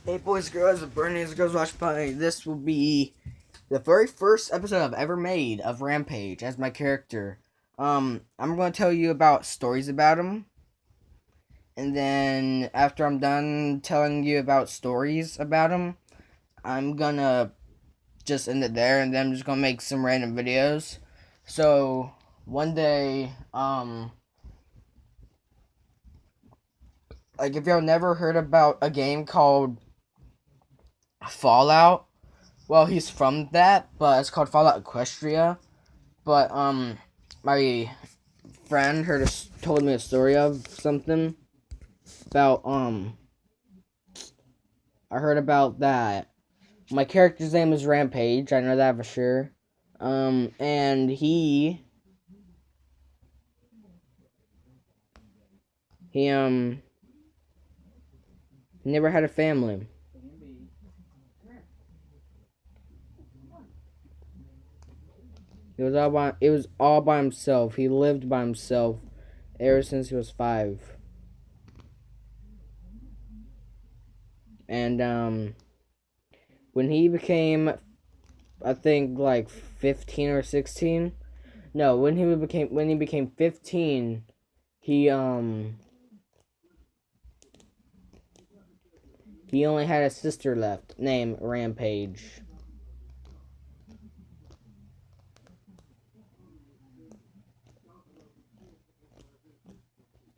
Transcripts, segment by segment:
Hey boys, girls, Bernie's Girls Watch Party. This will be the very first episode I've ever made of Rampage as my character. I'm going to tell you about stories about him, and then after I'm done telling you about stories about him, I'm gonna just end it there, and then I'm just gonna make some random videos. So one day, like if y'all never heard about a game called Fallout. Well, he's from that, but it's called Fallout Equestria. But my friend told me a story of something about I heard about that. My character's name is Rampage. I know that for sure. And he never had a family. It was all by himself. He lived by himself ever since he was 5. And when he became, I think, like 15 or 16. No, when he became 15, he he only had a sister left named Rampage.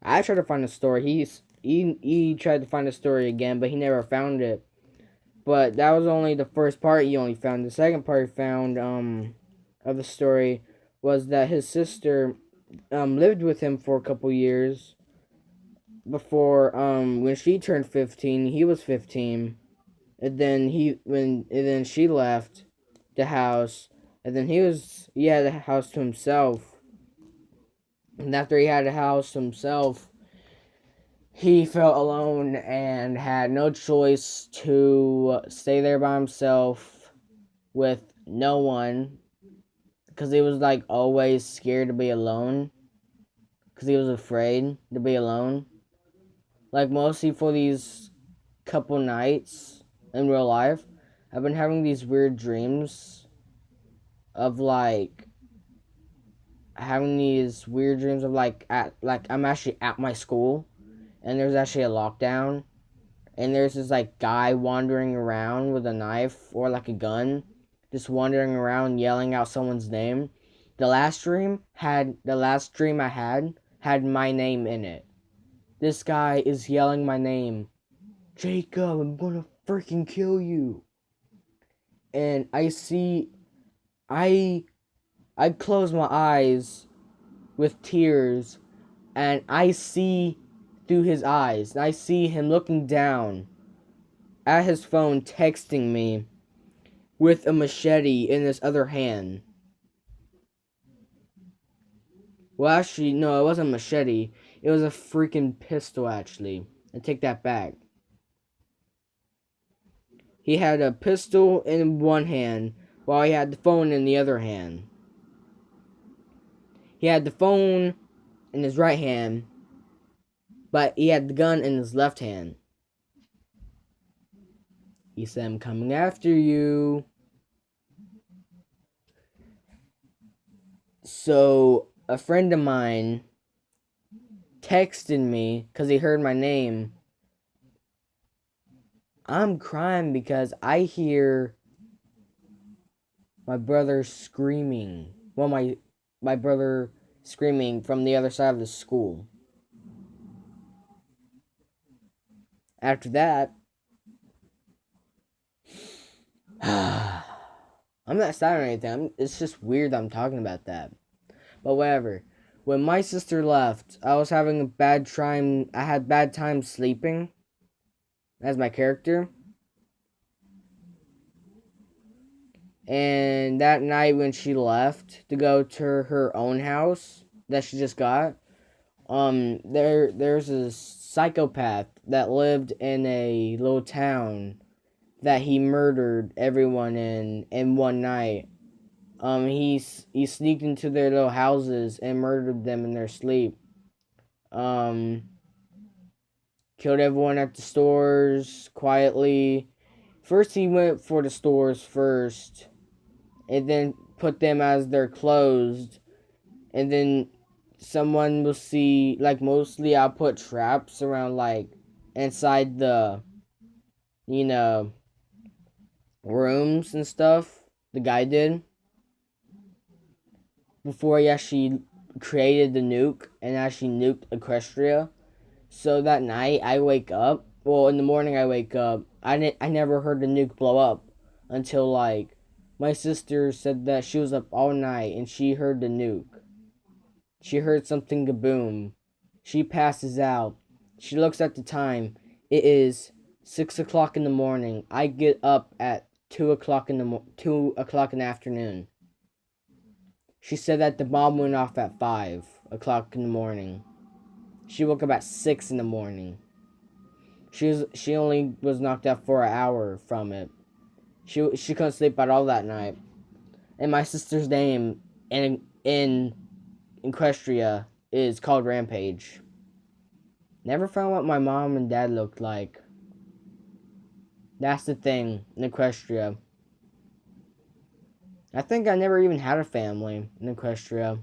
I tried to find a story. He tried to find a story again, but he never found it. But that was only the first part he only found. The second part he found of the story was that his sister lived with him for a couple years before when she turned 15, he was 15. And then she left the house, and then he had the house to himself. And after he had the house to himself, he felt alone and had no choice to stay there by himself with no one, because he was like always scared to be alone, because he was afraid to be alone. Like mostly for these couple nights in real life, I've been having these weird dreams of like I'm actually at my school, and there's actually a lockdown, and there's this like guy wandering around with a knife or like a gun, just wandering around yelling out someone's name. The last dream I had my name in it. This guy is yelling my name. Jacob, I'm gonna freaking kill you. And I I close my eyes with tears, and I see through his eyes. I see him looking down at his phone, texting me with a machete in his other hand. Well, actually, no, it wasn't a machete. It was a freaking pistol, actually. I take that back. He had a pistol in one hand, while he had the phone in the other hand. He had the phone in his right hand, but he had the gun in his left hand. He said, I'm coming after you. So, a friend of mine texted me because he heard my name. I'm crying because I hear my brother screaming. Well, my brother screaming from the other side of the school. After that, I'm not sad or anything. It's just weird that I'm talking about that. But whatever. When my sister left, I was having a bad time. I had bad time sleeping as my character. And that night when she left to go to her own house that she just got, there's a psychopath that lived in a little town that he murdered everyone in one night. He sneaked into their little houses and murdered them in their sleep. Um, killed everyone at the stores quietly. First, he went for the stores first, and then put them as they're closed. And then someone will see, like, mostly I'll put traps around, like, inside the, you know, rooms and stuff. The guy did before he actually created the nuke and actually nuked Equestria. So that night I wake up. Well, in the morning I wake up. I never heard the nuke blow up until like my sister said that she was up all night and she heard the nuke. She heard something kaboom. She passes out. She looks at the time. It is 6 o'clock in the morning. I get up at 2 o'clock in the 2 o'clock in the afternoon. She said that the bomb went off at 5 o'clock in the morning. She woke up at 6 in the morning. She only was knocked out for an hour from it. She couldn't sleep at all that night. And my sister's name in Equestria is called Rampage. Never found what my mom and dad looked like. That's the thing in Equestria. I think I never even had a family in Equestria.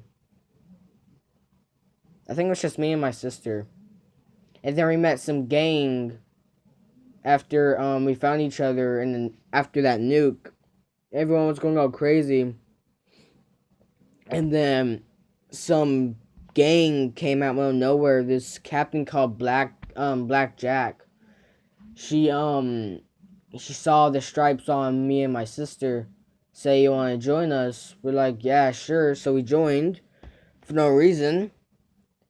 I think it was just me and my sister. And then we met some gang after we found each other, and then after that nuke, everyone was going all crazy. And then some gang came out of nowhere. This captain called Black Jack. She saw the stripes on me and my sister. Say, you want to join us? We're like, yeah, sure. So we joined for no reason.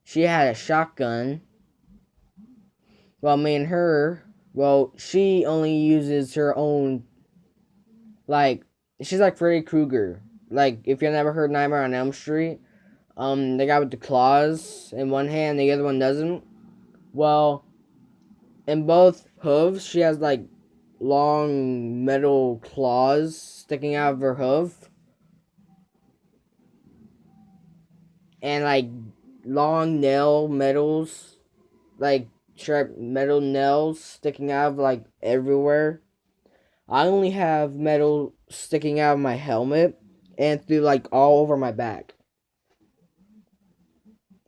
She had a shotgun. Well, me and her, well, she only uses her own, like, she's like Freddy Krueger. Like, if you've never heard Nightmare on Elm Street, the guy with the claws in one hand, the other one doesn't. Well, in both hooves, she has, like, long metal claws sticking out of her hoof. And, like, long metals, like, sharp metal nails sticking out of, like, everywhere. I only have metal sticking out of my helmet and through, like, all over my back.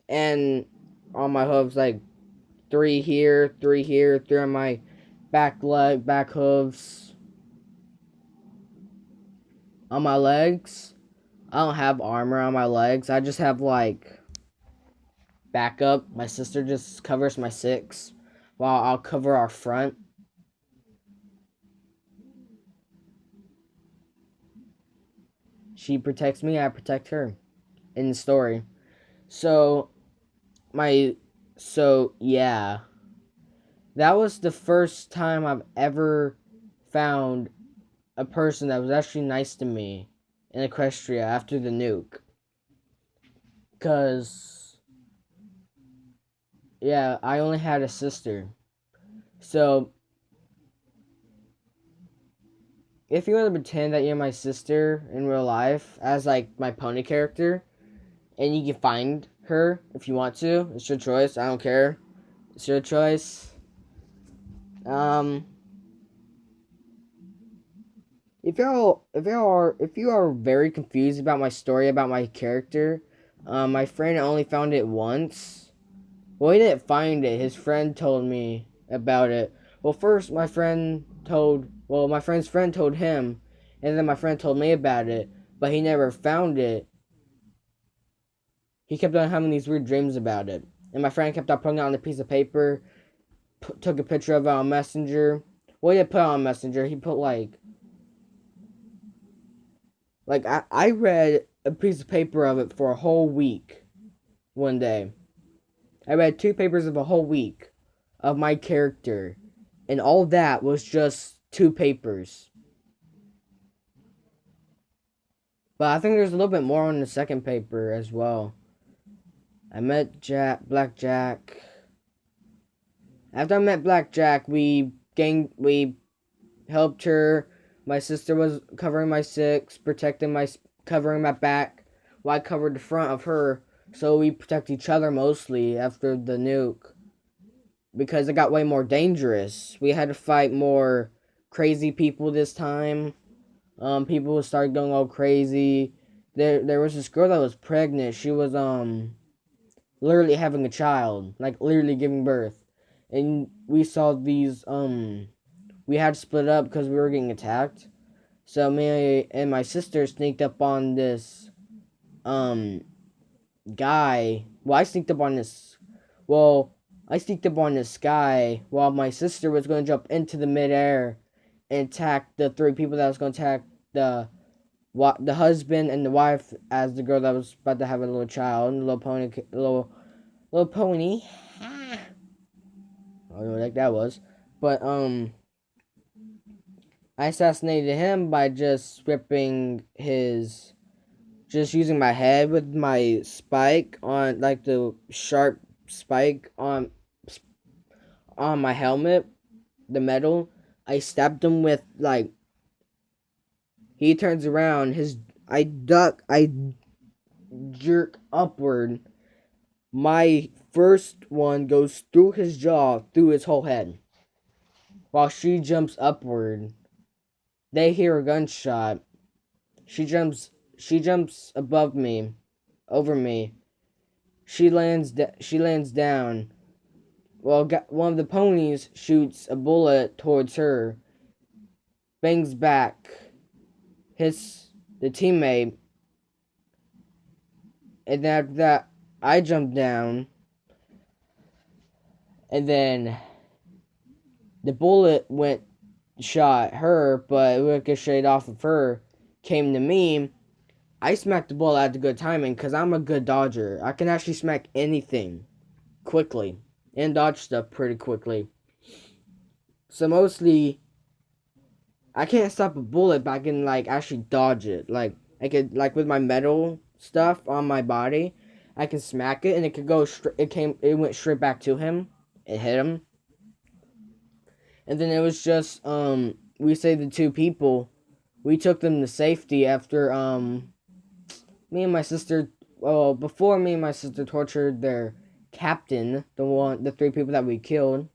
And on my hooves, like, three here, three on my back hooves. On my legs, I don't have armor on my legs. I just have, like, backup. My sister just covers my six while I'll cover our front. She protects me, I protect her in the story. So yeah. That was the first time I've ever found a person that was actually nice to me in Equestria after the nuke. Cause yeah, I only had a sister. So if you want to pretend that you're my sister in real life as like my pony character, and you can find her if you want to, it's your choice. I don't care. It's your choice. Um, if you are very confused about my story about my character, my friend only found it once. Well, he didn't find it. His friend told me about it. Well, first my friend's friend told him, and then my friend told me about it, but he never found it. He kept on having these weird dreams about it, and my friend kept on putting it on a piece of paper, took a picture of it on Messenger. Well, he didn't put it on Messenger. He put I read a piece of paper of it for a whole week one day. I read 2 papers of a whole week of my character, and all that was just 2 papers. But I think there's a little bit more on the second paper as well. I met Black Jack. After I met Black Jack, we helped her. My sister was covering my six, covering my back, while I covered the front of her. So we protect each other mostly after the nuke. because it got way more dangerous. We had to fight more crazy people this time. People started going all crazy. There was this girl that was pregnant. She was literally having a child, like literally giving birth, and we saw these we had to split up because we were getting attacked. So me and my sister sneaked up on this um guy. Well, I sneaked up on this. Well, I sneaked up on this guy while my sister was going to jump into the midair and attack the three people that was going to attack the husband and the wife as the girl that was about to have a little child, a little pony, little pony. I don't know what the heck that was, but I assassinated him by just ripping his, just using my head with my spike on, like the sharp spike on my helmet, the metal. I stabbed him with like. He turns around. I duck. I jerk upward. My first one goes through his jaw, through his whole head. While she jumps upward, they hear a gunshot. She jumps. She jumps above me, over me. She lands. She lands down. Well, one of the ponies shoots a bullet towards her. Bangs back. Hits the teammate. And then after that, I jump down. And then the bullet shot her, but it ricocheted off of her, came to me. I smacked the ball at the good timing because I'm a good dodger. I can actually smack anything quickly and dodge stuff pretty quickly. So mostly, I can't stop a bullet, but I can like actually dodge it. Like I could, like with my metal stuff on my body, I can smack it and it could go straight. It went straight back to him. It hit him. And then it was just we saved the two people. We took them to safety after me and my sister, well, before me and my sister tortured their captain, the three people that we killed.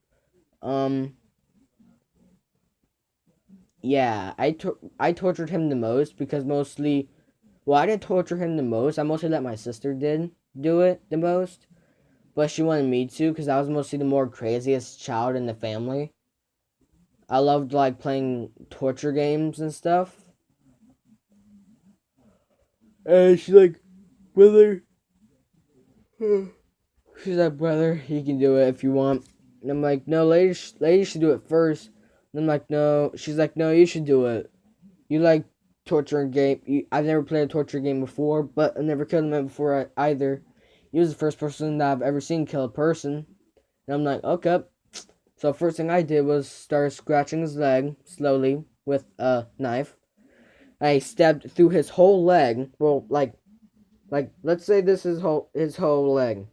Yeah, I tortured him the most because mostly, well, I didn't torture him the most. I mostly let my sister do it the most, but she wanted me to because I was mostly the more craziest child in the family. I loved like playing torture games and stuff. And she's like, brother. She's like, brother, you can do it if you want. And I'm like, no, ladies should do it first. And I'm like, no. She's like, no, you should do it. You like torturing game. I've never played a torture game before, but I never killed a man before either. You was the first person that I've ever seen kill a person. And I'm like, okay. So first thing I did was start scratching his leg slowly with a knife. I stabbed through his whole leg. Well, like let's say this is his whole leg.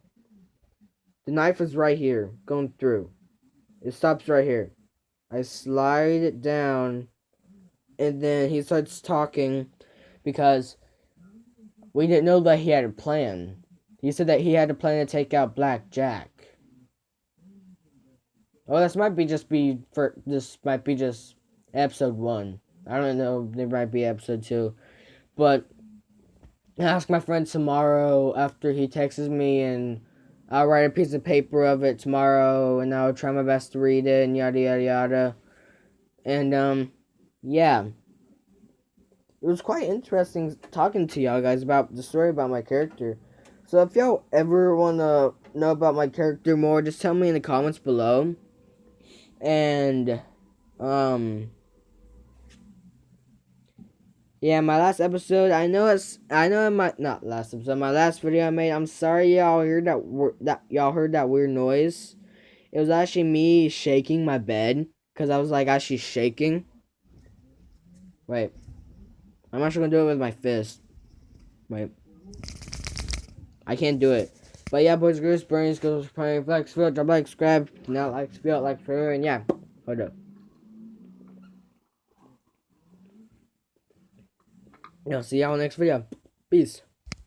The knife is right here, going through. It stops right here. I slide it down, and then he starts talking because we didn't know that he had a plan. He said that he had a plan to take out Black Jack. Oh, this might be just episode 1. I don't know. There might be episode 2, but I'll ask my friend tomorrow after he texts me, and I'll write a piece of paper of it tomorrow, and I'll try my best to read it, and yada yada yada. And yeah, it was quite interesting talking to y'all guys about the story about my character. So if y'all ever wanna know about my character more, just tell me in the comments below. And yeah, my last episode, not last episode, my last video I made, I'm sorry y'all heard that weird noise. It was actually me shaking my bed, because I was like actually shaking. Wait. I'm actually gonna do it with my fist. Wait. I can't do it. But yeah, boys, girls, brains, girls, playing flex, feel, drop like, subscribe, not like, feel, like, for, and yeah. Hold up. I'll see y'all next video. Peace.